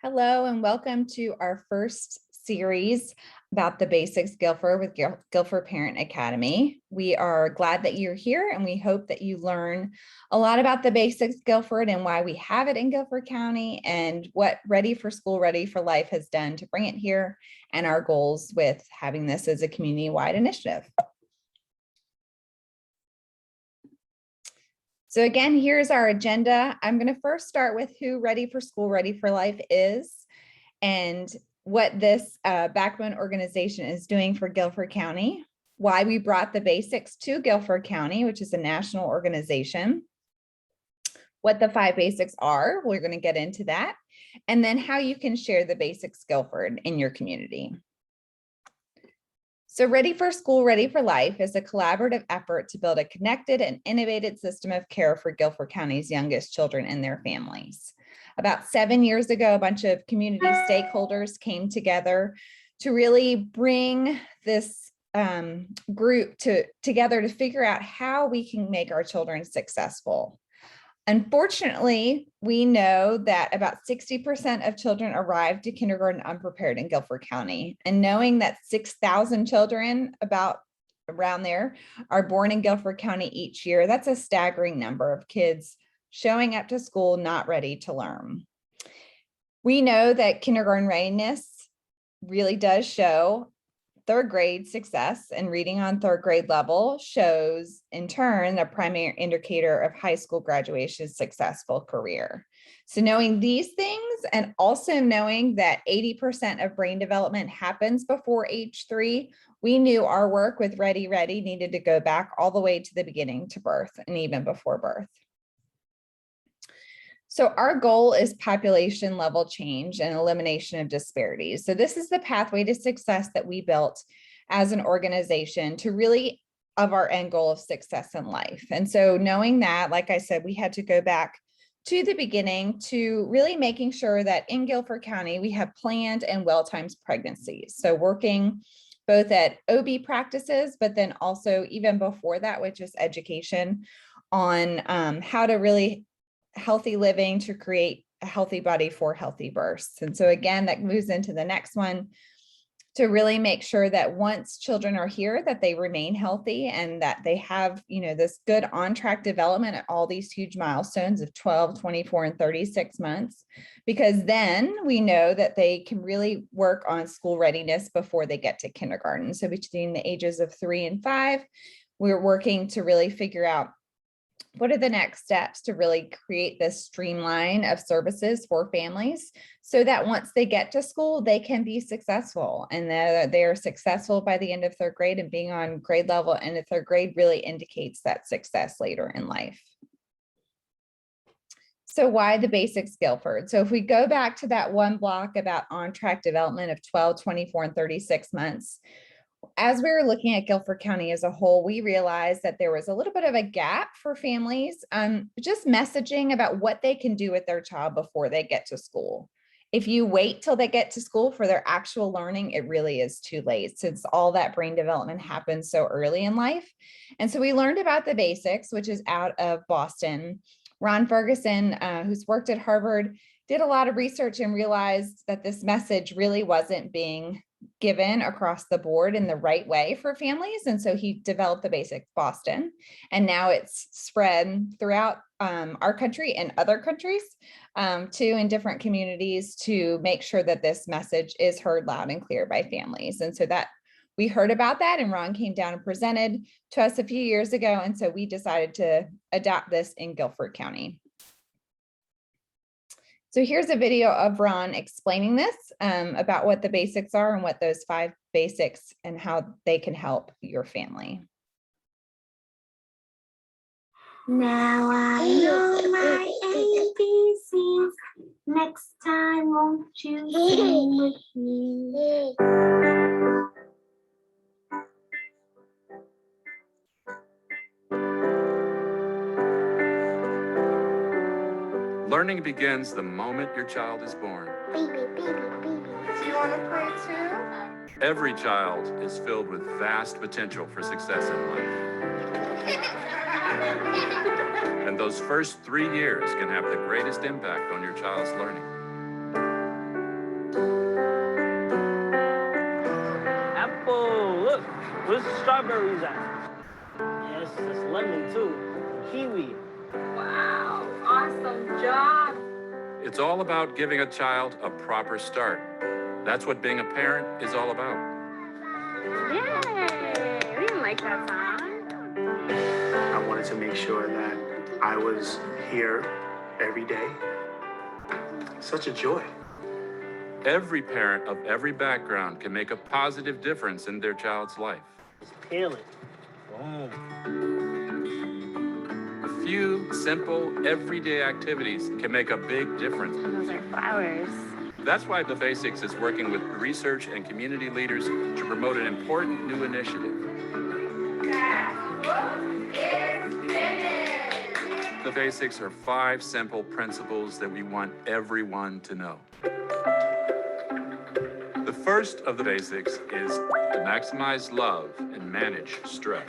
Hello and welcome to our first series about the Basics Guilford with Guilford Parent Academy. We are glad that you're here and we hope that you learn a lot about the Basics Guilford and why we have it in Guilford County and what Ready for School, Ready for Life has done to bring it here and our goals with having this as a community-wide initiative. So again, here's our agenda. I'm going to first start with who Ready for School, Ready for Life is and what this backbone organization is doing for Guilford County, why we brought the basics to Guilford County, which is a national organization, what the 5 basics are, we're going to get into that, and then how you can share the Basics Guilford in your community. So Ready for School, Ready for Life is a collaborative effort to build a connected and innovative system of care for Guilford County's youngest children and their families. About 7 years ago, a bunch of community stakeholders came together to really bring this group together to figure out how we can make our children successful. Unfortunately, we know that about 60% of children arrive to kindergarten unprepared in Guilford County. And knowing that 6,000 children around there are born in Guilford County each year, that's a staggering number of kids showing up to school not ready to learn. We know that kindergarten readiness really does show third grade success, and reading on third grade level shows in turn a primary indicator of high school graduation successful career. So knowing these things and also knowing that 80% of brain development happens before age 3, we knew our work with Ready needed to go back all the way to the beginning to birth and even before birth. So our goal is population level change and elimination of disparities. So this is the pathway to success that we built as an organization to really of our end goal of success in life. And so knowing that, like I said, we had to go back to the beginning to really making sure that in Guilford County, we have planned and well-timed pregnancies. So working both at OB practices, but then also even before that, which is education on how to really healthy living to create a healthy body for healthy births. And so again, that moves into the next one to really make sure that once children are here, that they remain healthy and that they have, this good on-track development at all these huge milestones of 12, 24, and 36 months, because then we know that they can really work on school readiness before they get to kindergarten. So between the ages of 3 and 5, we're working to really figure out what are the next steps to really create this streamline of services for families so that once they get to school, they can be successful and they're successful by the end of third grade, and being on grade level in the third grade really indicates that success later in life. So why the Basics Guilford? So if we go back to that one block about on-track development of 12, 24, and 36 months, as we were looking at Guilford County as a whole, we realized that there was a little bit of a gap for families, just messaging about what they can do with their child before they get to school. If you wait till they get to school for their actual learning, it really is too late since all that brain development happens so early in life. And so we learned about the Basics, which is out of Boston. Ron Ferguson, who's worked at Harvard, did a lot of research and realized that this message really wasn't being given across the board in the right way for families. And so he developed the Basics Boston, and now it's spread throughout our country and other countries too, in different communities, to make sure that this message is heard loud and clear by families. And so that we heard about that, and Ron came down and presented to us a few years ago. And so we decided to adopt this in Guilford County. So here's a video of Ron explaining this about what the basics are and what those 5 basics and how they can help your family. Now I know my ABCs. Next time, won't you sing with me? Learning begins the moment your child is born. Baby. Do you want to play too? Every child is filled with vast potential for success in life. And those first 3 years can have the greatest impact on your child's learning. Where's the strawberries at? Yes, it's lemon too. Kiwi. Wow, awesome job. It's all about giving a child a proper start. That's what being a parent is all about. Yay! We didn't like that song. I wanted to make sure that I was here every day. Such a joy. Every parent of every background can make a positive difference in their child's life. Just peel it. Boom. A few simple, everyday activities can make a big difference. Those are flowers. That's why The Basics is working with research and community leaders to promote an important new initiative. The Basics are 5 simple principles that we want everyone to know. The first of the basics is to maximize love and manage stress.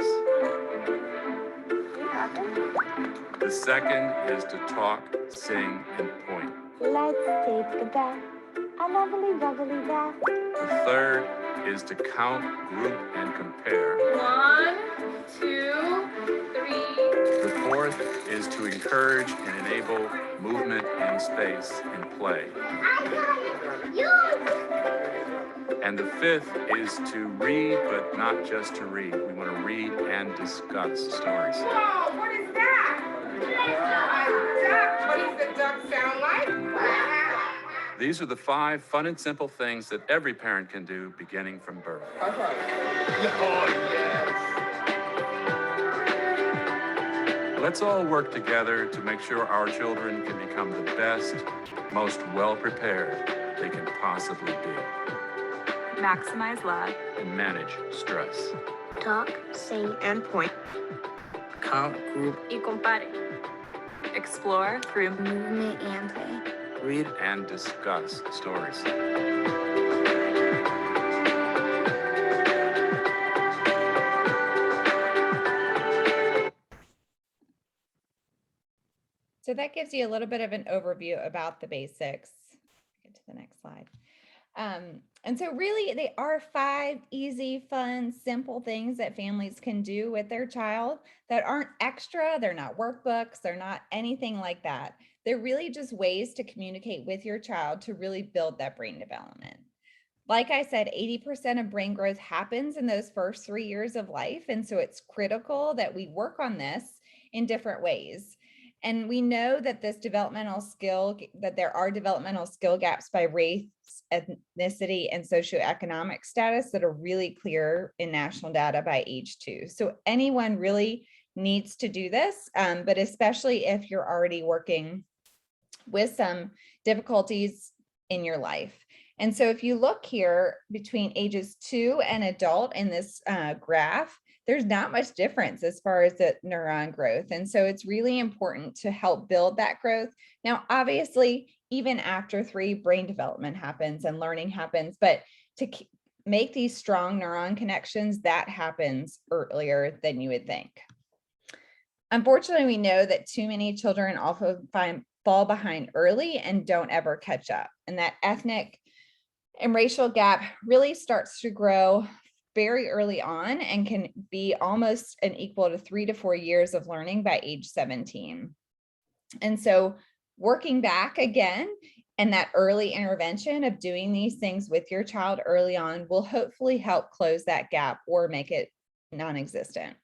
The second is to talk, sing, and point. Let's take a bath. A lovely, bubbly bath. The third is to count, group, and compare. 1, 2, 3. The fourth is to encourage and enable movement in space and play. And the fifth is to read, but not just to read. We want to read and discuss stories. Whoa, what is that? A duck. What does the duck sound like? These are the 5 fun and simple things that every parent can do beginning from birth. Let's all work together to make sure our children can become the best, most well-prepared they can possibly be. Maximize love. And manage stress. Talk, sing, and point. Count, group, Y compare. Explore through Movement and play. read. And discuss stories. So that gives you a little bit of an overview about the basics. Get to the next slide. And so really they are 5 easy, fun, simple things that families can do with their child that aren't extra. They're not workbooks. They're not anything like that. They're really just ways to communicate with your child to really build that brain development. Like I said, 80% of brain growth happens in those first 3 years of life. And so it's critical that we work on this in different ways. And we know that there are developmental skill gaps by race, ethnicity, and socioeconomic status that are really clear in national data by age 2. So anyone really needs to do this, but especially if you're already working with some difficulties in your life. And so if you look here between ages 2 and adult in this graph, there's not much difference as far as the neuron growth. And so it's really important to help build that growth. Now, obviously, even after 3, brain development happens and learning happens, but to make these strong neuron connections, that happens earlier than you would think. Unfortunately, we know that too many children often fall behind early and don't ever catch up. And that ethnic and racial gap really starts to grow very early on and can be almost an equal to 3 to 4 years of learning by age 17. And so working back again and that early intervention of doing these things with your child early on will hopefully help close that gap or make it non-existent.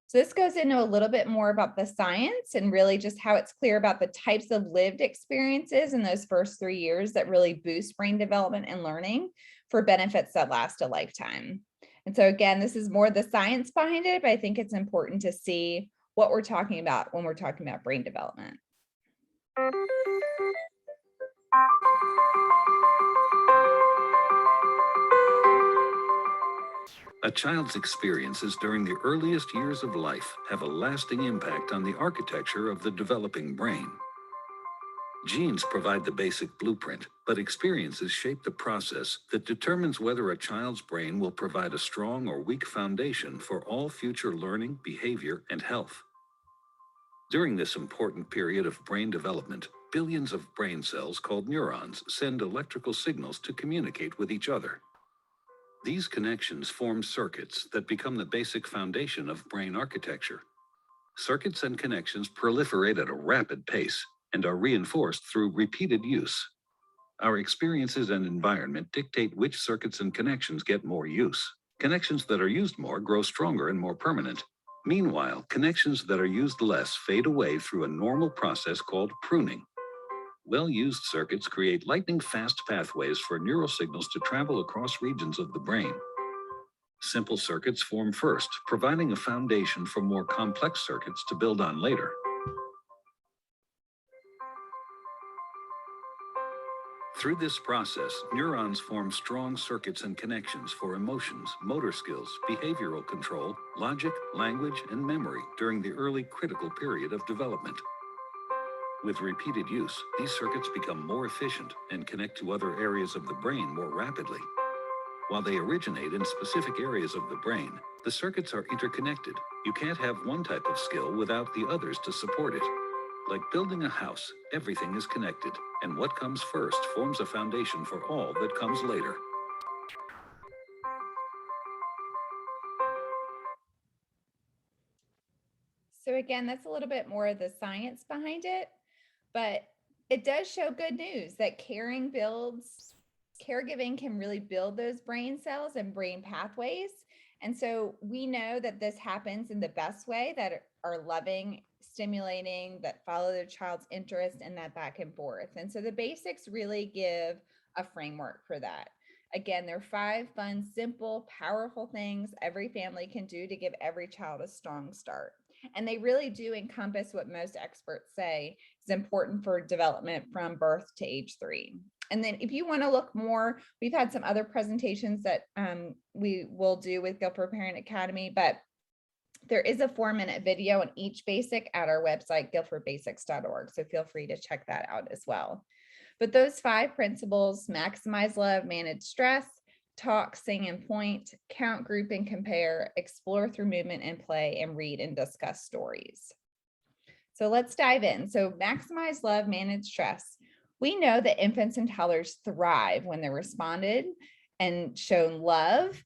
So this goes into a little bit more about the science and really just how it's clear about the types of lived experiences in those first 3 years that really boost brain development and learning for benefits that last a lifetime. And so again, this is more the science behind it, but I think it's important to see what we're talking about when we're talking about brain development. A child's experiences during the earliest years of life have a lasting impact on the architecture of the developing brain. Genes provide the basic blueprint, but experiences shape the process that determines whether a child's brain will provide a strong or weak foundation for all future learning, behavior, and health. During this important period of brain development, billions of brain cells called neurons send electrical signals to communicate with each other. These connections form circuits that become the basic foundation of brain architecture. Circuits and connections proliferate at a rapid pace and are reinforced through repeated use. Our experiences and environment dictate which circuits and connections get more use. Connections that are used more grow stronger and more permanent. Meanwhile, connections that are used less fade away through a normal process called pruning. Well-used circuits create lightning-fast pathways for neural signals to travel across regions of the brain. Simple circuits form first, providing a foundation for more complex circuits to build on later. Through this process, neurons form strong circuits and connections for emotions, motor skills, behavioral control, logic, language, and memory during the early critical period of development. With repeated use, these circuits become more efficient and connect to other areas of the brain more rapidly. While they originate in specific areas of the brain, the circuits are interconnected. You can't have one type of skill without the others to support it. Like building a house, everything is connected, and what comes first forms a foundation for all that comes later. So again, that's a little bit more of the science behind it, but it does show good news that caregiving can really build those brain cells and brain pathways. And so we know that this happens in the best way, that are loving, stimulating, that follow their child's interest, and that back and forth. And so the basics really give a framework for that. Again, there are 5 fun, simple, powerful things every family can do to give every child a strong start. And they really do encompass what most experts say is important for development from birth to age 3. And then if you want to look more, we've had some other presentations that we will do with Guilford Parent Academy, but there is a 4-minute video on each basic at our website, guilfordbasics.org. So feel free to check that out as well. But those 5 principles: maximize love, manage stress, talk, sing, and point, count, group, and compare, explore through movement and play, and read and discuss stories. So let's dive in. So maximize love, manage stress. We know that infants and toddlers thrive when they're responded and shown love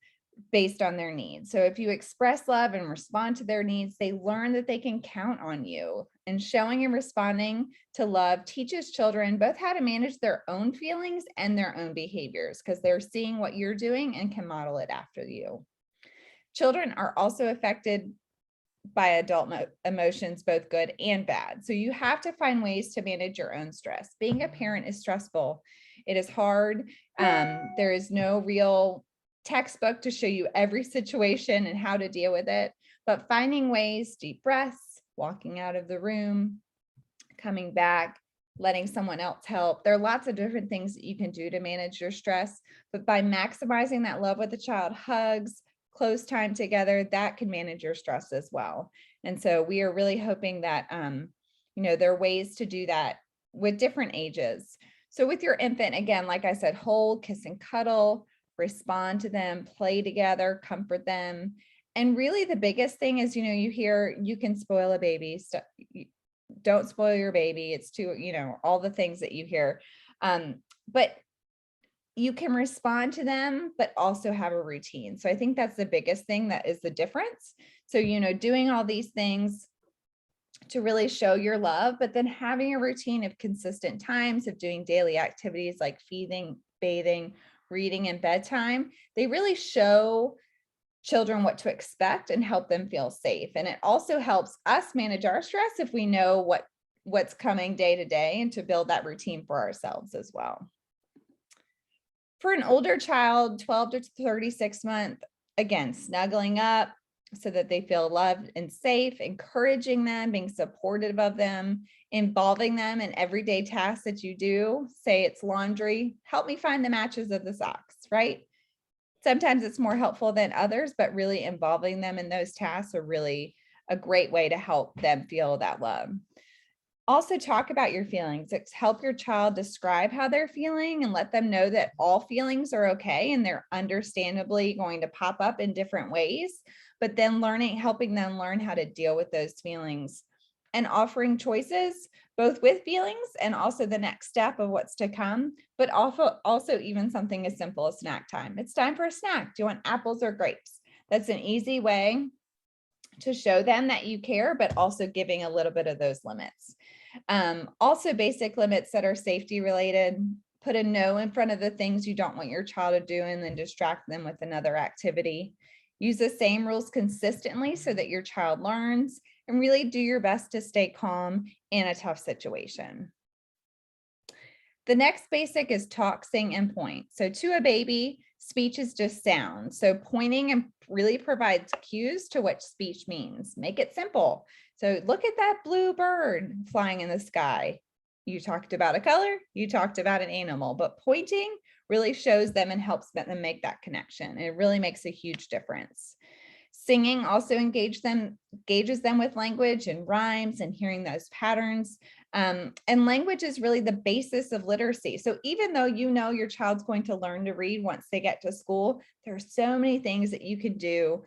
based on their needs. So if you express love and respond to their needs, they learn that they can count on you. And showing and responding to love teaches children both how to manage their own feelings and their own behaviors, because they're seeing what you're doing and can model it after you. Children are also affected by adult emotions, both good and bad. So you have to find ways to manage your own stress. Being a parent is stressful. It is hard. There is no real textbook to show you every situation and how to deal with it, but finding ways, deep breaths, walking out of the room, coming back, letting someone else help. There are lots of different things that you can do to manage your stress, but by maximizing that love with the child, hugs, close time together, that can manage your stress as well. And so we are really hoping that, there are ways to do that with different ages. So with your infant, again, like I said, hold, kiss, and cuddle, respond to them, play together, comfort them. And really the biggest thing is, you hear you can spoil a baby. So don't spoil your baby. It's too, all the things that you hear. But you can respond to them, but also have a routine. So I think that's the biggest thing that is the difference. So, doing all these things to really show your love, but then having a routine of consistent times of doing daily activities like feeding, bathing, reading, and bedtime, they really show children what to expect and help them feel safe. And it also helps us manage our stress if we know what's coming day to day, and to build that routine for ourselves as well. For an older child, 12 to 36 months, again, snuggling up so that they feel loved and safe, encouraging them, being supportive of them, involving them in everyday tasks that you do. Say it's laundry, help me find the matches of the socks, right? Sometimes it's more helpful than others, but really involving them in those tasks are really a great way to help them feel that love. Also talk about your feelings. Help your child describe how they're feeling and let them know that all feelings are okay and they're understandably going to pop up in different ways, but then helping them learn how to deal with those feelings and offering choices, both with feelings and also the next step of what's to come, but also even something as simple as snack time. It's time for a snack. Do you want apples or grapes? That's an easy way to show them that you care, but also giving a little bit of those limits. Also basic limits that are safety related. Put a no in front of the things you don't want your child to do and then distract them with another activity. Use the same rules consistently so that your child learns, and really do your best to stay calm in a tough situation. The next basic is talk, sing, and point. So to a baby, speech is just sound. So pointing and really provides cues to what speech means. Make it simple. So look at that blue bird flying in the sky. You talked about a color, you talked about an animal, but pointing really shows them and helps them make that connection. It really makes a huge difference. Singing also engages them with language and rhymes and hearing those patterns. And language is really the basis of literacy. So even though you know your child's going to learn to read once they get to school, there are so many things that you can do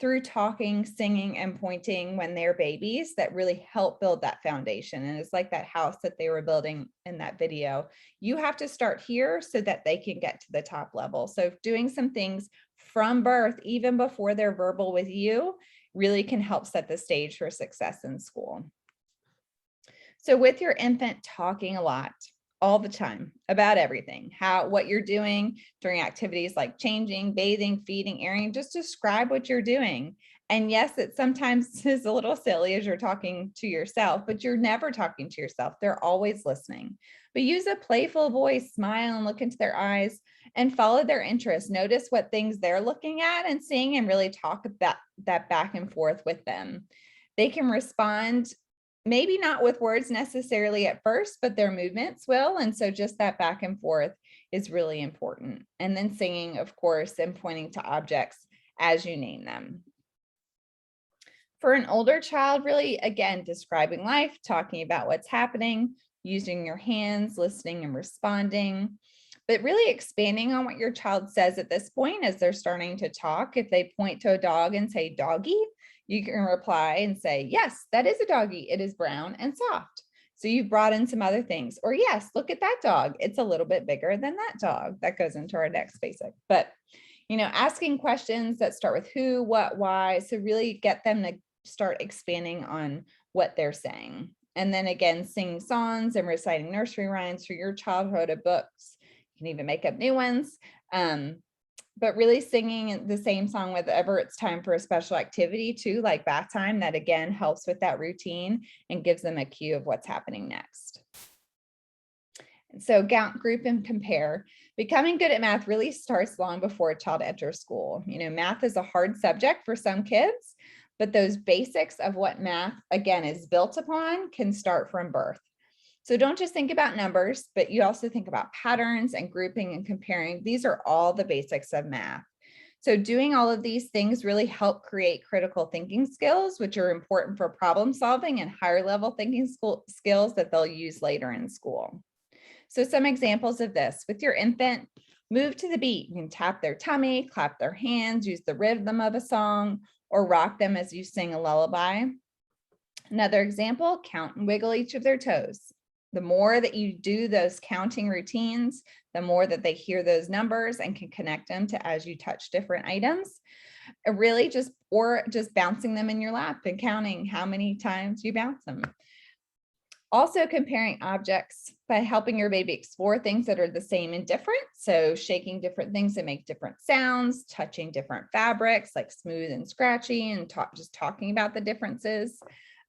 through talking, singing, and pointing when they're babies that really help build that foundation. And it's like that house that they were building in that video. You have to start here so that they can get to the top level. So doing some things from birth, even before they're verbal with you, really can help set the stage for success in school. So with your infant, talking a lot, all the time about everything, what you're doing during activities like changing, bathing, feeding, airing, just describe what you're doing. And yes, it sometimes is a little silly as you're talking to yourself, but you're never talking to yourself. They're always listening. But use a playful voice, smile and look into their eyes and follow their interests. Notice what things they're looking at and seeing and really talk about that back and forth with them. They can respond maybe not with words necessarily at first, but their movements will. And so just that back and forth is really important. And then singing, of course, and pointing to objects as you name them. For an older child, really, again, describing life, talking about what's happening, using your hands, listening and responding, but really expanding on what your child says at this point as they're starting to talk. If they point to a dog and say doggy, you can reply and say, yes, that is a doggy. It is brown and soft. So you've brought in some other things. Or yes, look at that dog. It's a little bit bigger than that dog. That goes into our next basic. But, asking questions that start with who, what, why. So really get them to start expanding on what they're saying. And then again, singing songs and reciting nursery rhymes for your childhood of books. You can even make up new ones. But really singing the same song whenever it's time for a special activity too, like bath time, that again helps with that routine and gives them a cue of what's happening next. So count, group, and compare. Becoming good at math really starts long before a child enters school. Math is a hard subject for some kids, but those basics of what math, again, is built upon can start from birth. So don't just think about numbers, but you also think about patterns and grouping and comparing. These are all the basics of math. So doing all of these things really help create critical thinking skills, which are important for problem solving and higher level thinking skills that they'll use later in school. So some examples of this: with your infant, move to the beat. You can tap their tummy, clap their hands, use the rhythm of a song, or rock them as you sing a lullaby. Another example, count and wiggle each of their toes. The more that you do those counting routines, the more that they hear those numbers and can connect them to as you touch different items. Really just bouncing them in your lap and counting how many times you bounce them. Also comparing objects by helping your baby explore things that are the same and different. So shaking different things that make different sounds, touching different fabrics like smooth and scratchy, and just talking about the differences.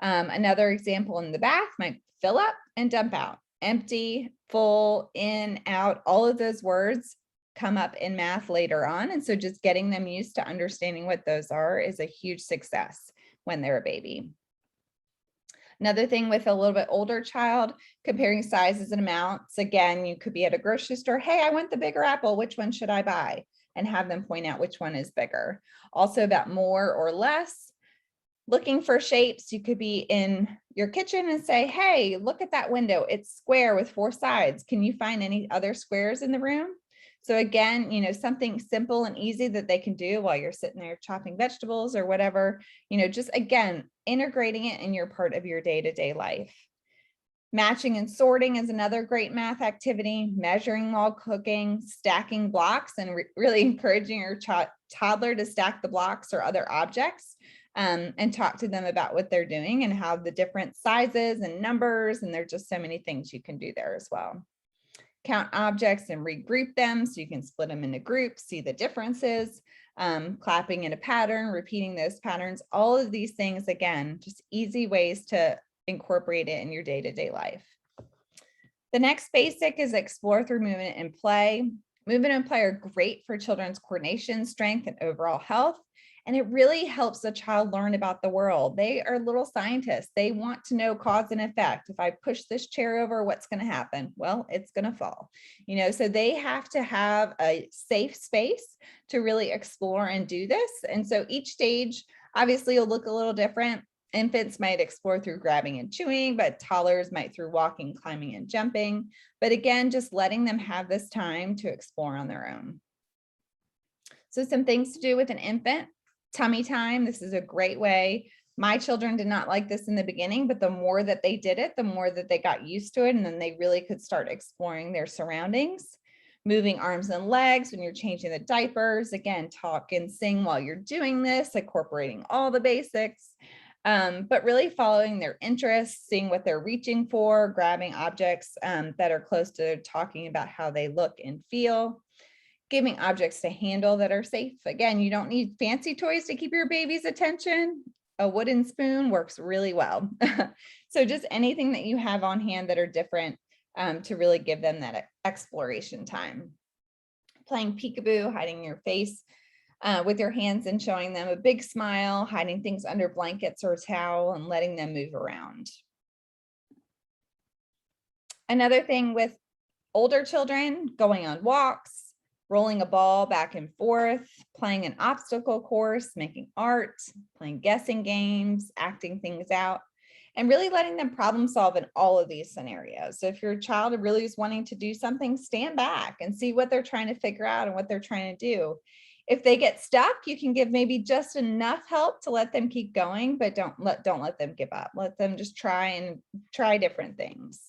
Another example in the bath might fill up and dump out, empty, full, in, out. All of those words come up in math later on. And so just getting them used to understanding what those are is a huge success when they're a baby. Another thing with a little bit older child, comparing sizes and amounts. Again, you could be at a grocery store. Hey, I want the bigger apple. Which one should I buy? And have them point out which one is bigger. Also about more or less. Looking for shapes, you could be in your kitchen and say, hey, look at that window. It's square with 4 sides. Can you find any other squares in the room? So again, something simple and easy that they can do while you're sitting there chopping vegetables or whatever, just again, integrating it in your part of your day-to-day life. Matching and sorting is another great math activity, measuring while cooking, stacking blocks, and really encouraging your toddler to stack the blocks or other objects, and talk to them about what they're doing and how the different sizes and numbers, and there's just so many things you can do there as well. Count objects and regroup them so you can split them into groups, see the differences, clapping in a pattern, repeating those patterns, all of these things, again, just easy ways to incorporate it in your day-to-day life. The next basic is explore through movement and play. Movement and play are great for children's coordination, strength, and overall health. And it really helps the child learn about the world. They are little scientists. They want to know cause and effect. If I push this chair over, what's going to happen? Well, it's going to fall. So they have to have a safe space to really explore and do this. And so each stage obviously will look a little different. Infants might explore through grabbing and chewing, but toddlers might through walking, climbing, and jumping. But again, just letting them have this time to explore on their own. So some things to do with an infant. Tummy time. This is a great way. My children did not like this in the beginning, but the more that they did it, the more that they got used to it, and then they really could start exploring their surroundings. Moving arms and legs when you're changing the diapers. Again, talk and sing while you're doing this, incorporating all the basics, but really following their interests, seeing what they're reaching for, grabbing objects that are close to talking about how they look and feel. Giving objects to handle that are safe. Again, you don't need fancy toys to keep your baby's attention. A wooden spoon works really well. So just anything that you have on hand that are different to really give them that exploration time. Playing peekaboo, hiding your face with your hands and showing them a big smile, hiding things under blankets or a towel and letting them move around. Another thing with older children, going on walks, rolling a ball back and forth, playing an obstacle course, making art, playing guessing games, acting things out, and really letting them problem solve in all of these scenarios. So if your child really is wanting to do something, stand back and see what they're trying to figure out and what they're trying to do. If they get stuck, you can give maybe just enough help to let them keep going, but don't let them give up. Let them just try different things.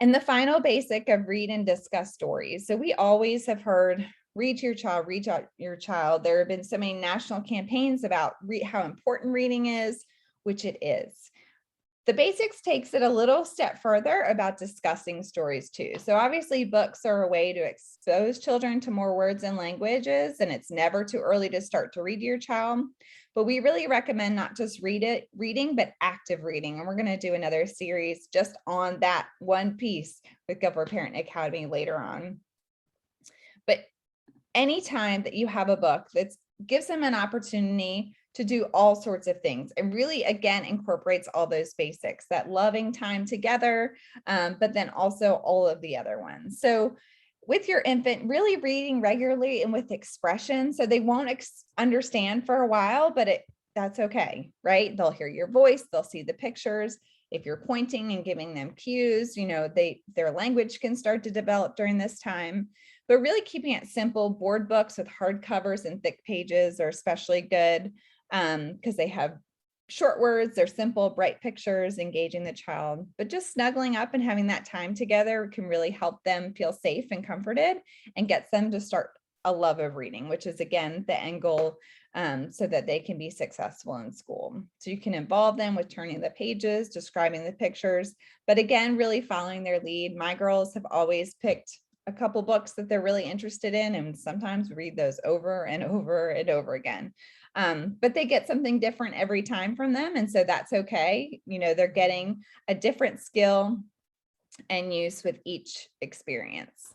And the final basic of read and discuss stories. So we always have heard, read to your child, read to your child. There have been so many national campaigns about how important reading is, which it is. The basics takes it a little step further about discussing stories too. So obviously books are a way to expose children to more words and languages, and it's never too early to start to read to your child. But we really recommend not just reading, but active reading. And we're going to do another series just on that one piece with Guilford Parent Academy later on. But anytime that you have a book that gives them an opportunity to do all sorts of things and really, again, incorporates all those basics, that loving time together, but then also all of the other ones. So with your infant, really reading regularly and with expression, so they won't understand for a while, but that's okay, right? They'll hear your voice, they'll see the pictures. If you're pointing and giving them cues, their language can start to develop during this time. But really keeping it simple, board books with hard covers and thick pages are especially good because they have short words, they're simple, bright pictures, engaging the child. But just snuggling up and having that time together can really help them feel safe and comforted and gets them to start a love of reading, which is, again, the end goal, so that they can be successful in school. So you can involve them with turning the pages, describing the pictures, but again, really following their lead. My girls have always picked a couple books that they're really interested in and sometimes read those over and over and over again. But they get something different every time from them. And so that's okay. They're getting a different skill and use with each experience.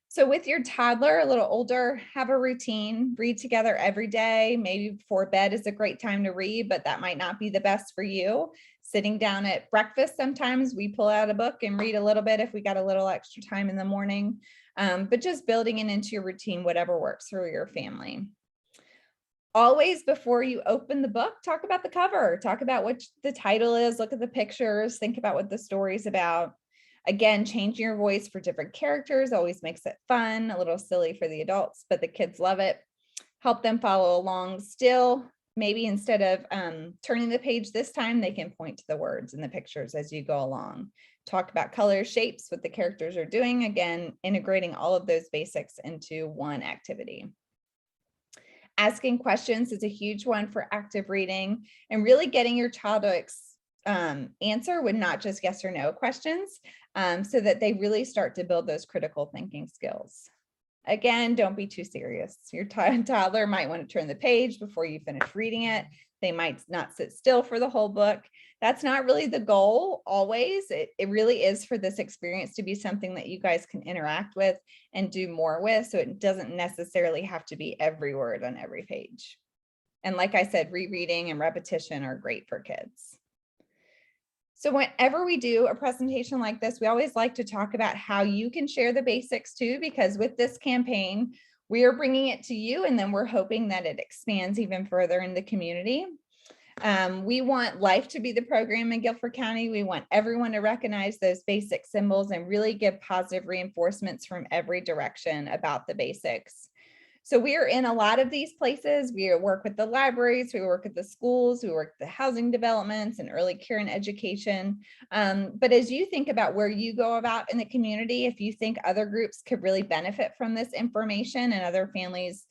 So with your toddler, a little older, have a routine, read together every day. Maybe before bed is a great time to read, but that might not be the best for you. Sitting down at breakfast, sometimes we pull out a book and read a little bit if we got a little extra time in the morning, but just building it into your routine, whatever works for your family. Always, before you open the book, talk about the cover, talk about what the title is, look at the pictures, think about what the story's about. Again, changing your voice for different characters always makes it fun, a little silly for the adults, but the kids love it. Help them follow along still. Maybe instead of turning the page this time, they can point to the words and the pictures as you go along. Talk about colors, shapes, what the characters are doing. Again, integrating all of those basics into one activity. Asking questions is a huge one for active reading, and really getting your child to answer with not just yes or no questions, so that they really start to build those critical thinking skills. Again, don't be too serious. Your toddler might want to turn the page before you finish reading it. They might not sit still for the whole book. That's not really the goal always. It really is for this experience to be something that you guys can interact with and do more with. So it doesn't necessarily have to be every word on every page. And like I said, rereading and repetition are great for kids. So whenever we do a presentation like this, we always like to talk about how you can share the basics too, because with this campaign, we are bringing it to you, and then we're hoping that it expands even further in the community. We want life to be the program in Guilford County. We want everyone to recognize those basic symbols and really give positive reinforcements from every direction about the basics. So we are in a lot of these places. We work with the libraries, we work with the schools, we work with the housing developments and early care and education. But as you think about where you go about in the community, if you think other groups could really benefit from this information and other families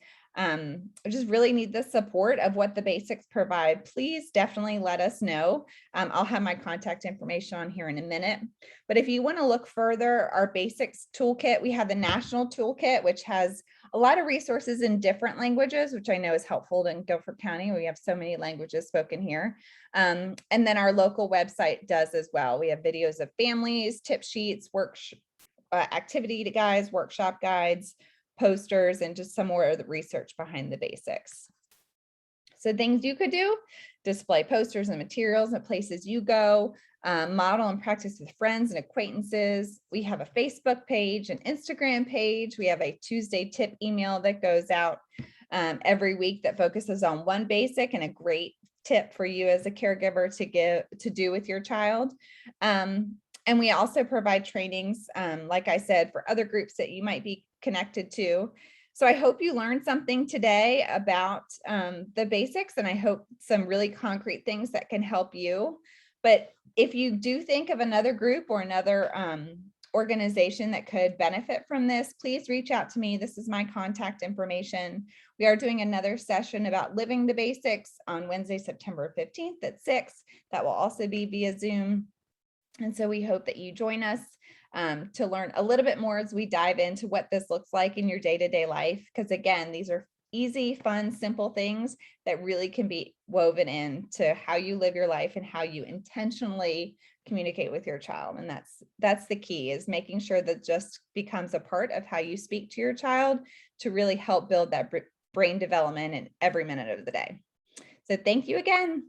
just really need the support of what the basics provide, please definitely let us know. I'll have my contact information on here in a minute. But if you want to look further, our basics toolkit, we have the national toolkit, which has a lot of resources in different languages, which I know is helpful in Guilford County. We have so many languages spoken here. And then our local website does as well. We have videos of families, tip sheets, activity guides, workshop guides, posters, and just some more of the research behind the basics. So things you could do: display posters and materials at places you go, model and practice with friends and acquaintances. We have a Facebook page, an Instagram page. We have a Tuesday tip email that goes out every week that focuses on one basic and a great tip for you as a caregiver to do with your child. And we also provide trainings, like I said, for other groups that you might be connected to. So I hope you learned something today about the basics, and I hope some really concrete things that can help you. But if you do think of another group or another organization that could benefit from this, please reach out to me. This is my contact information. We are doing another session about living the basics on Wednesday, September 15th at 6. That will also be via Zoom. And so we hope that you join us to learn a little bit more as we dive into what this looks like in your day-to-day life. Because again, these are easy, fun, simple things that really can be woven into how you live your life and how you intentionally communicate with your child. And that's the key, is making sure that just becomes a part of how you speak to your child to really help build that brain development in every minute of the day. So thank you again.